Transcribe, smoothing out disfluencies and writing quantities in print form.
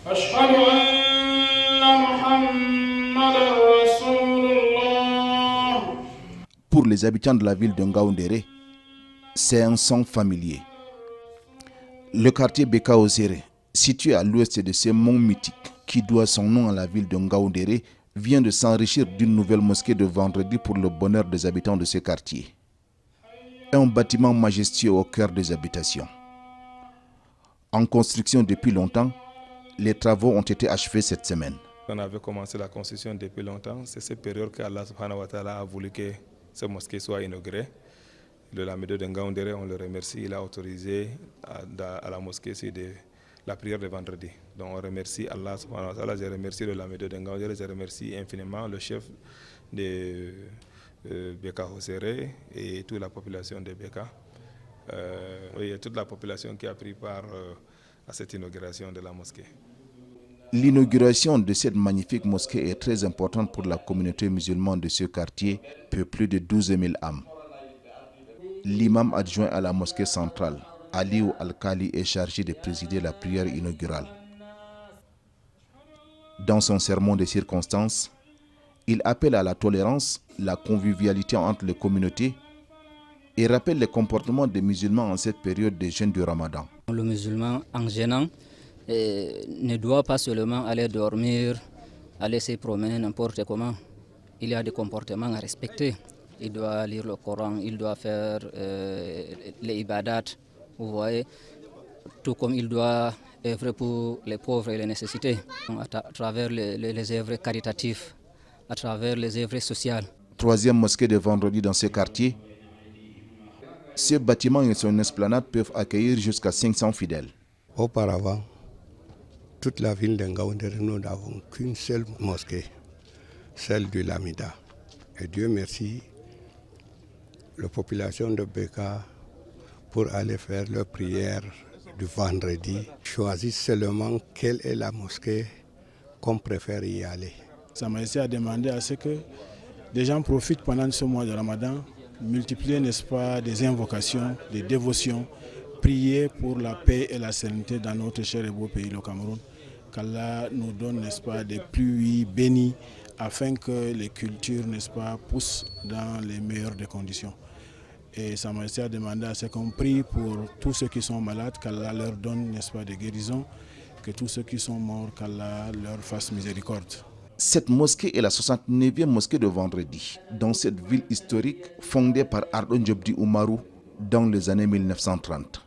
أشهد أن محمدًا رسول الله. Pour les habitants de la ville de Ngaoundéré, c'est un son familier. Le quartier Beka Oséré, situé à l'ouest de ces monts mythiques qui doit son nom à la ville de Ngaoundéré, vient de s'enrichir d'une nouvelle mosquée de vendredi pour le bonheur des habitants de ce quartier. Un bâtiment majestueux au cœur des habitations. En construction depuis longtemps, les travaux ont été achevés cette semaine. On avait commencé la construction depuis longtemps. C'est cette période qu'Allah subhanahu wa ta'ala a voulu que cette mosquée soit inaugurée. Le Lamido de Ngaoundéré, on le remercie, il a autorisé à la mosquée de la prière de vendredi. Donc on remercie Allah subhanahu wa ta'ala, je remercie le Lamido de Ngaoundéré, je remercie infiniment le chef de Beka Oséré et toute la population de Beka. Et toute la population qui a pris part à cette inauguration de la mosquée. L'inauguration de cette magnifique mosquée est très importante pour la communauté musulmane de ce quartier, peuplé de 12 000 âmes. L'imam adjoint à la mosquée centrale, Aliou Al-Khali, est chargé de présider la prière inaugurale. Dans son sermon des circonstances, il appelle à la tolérance, la convivialité entre les communautés et rappelle les comportements des musulmans en cette période de jeûne du Ramadan. Le musulman, en jeûnant, ne doit pas seulement aller dormir, aller se promener n'importe comment. Il y a des comportements à respecter. Il doit lire le Coran, il doit faire les ibadats, vous voyez, tout comme il doit œuvrer pour les pauvres et les nécessités, à travers les œuvres caritatives, à travers les œuvres sociales. Troisième mosquée de vendredi dans ce quartier. Ce bâtiment et son esplanade peuvent accueillir jusqu'à 500 fidèles. Auparavant, toute la ville de Ngaoundéré, nous n'avons qu'une seule mosquée, celle du Lamida. Et Dieu merci, la population de Beka, pour aller faire leur prière du vendredi, choisit seulement quelle est la mosquée qu'on préfère y aller. Sa Majesté a demandé à ce que les gens profitent pendant ce mois de Ramadan, multiplier, n'est-ce pas, des invocations, des dévotions, prier pour la paix et la sérénité dans notre cher et beau pays, le Cameroun. Qu'Allah nous donne, n'est-ce pas, des pluies bénies afin que les cultures, n'est-ce pas, poussent dans les meilleures des conditions. Et Sa Majesté a demandé à ce qu'on prie pour tous ceux qui sont malades, qu'Allah leur donne, n'est-ce pas, des guérisons, que tous ceux qui sont morts, qu'Allah leur fasse miséricorde. Cette mosquée est la 69e mosquée de vendredi dans cette ville historique fondée par Ardon Djobdi Oumarou dans les années 1930.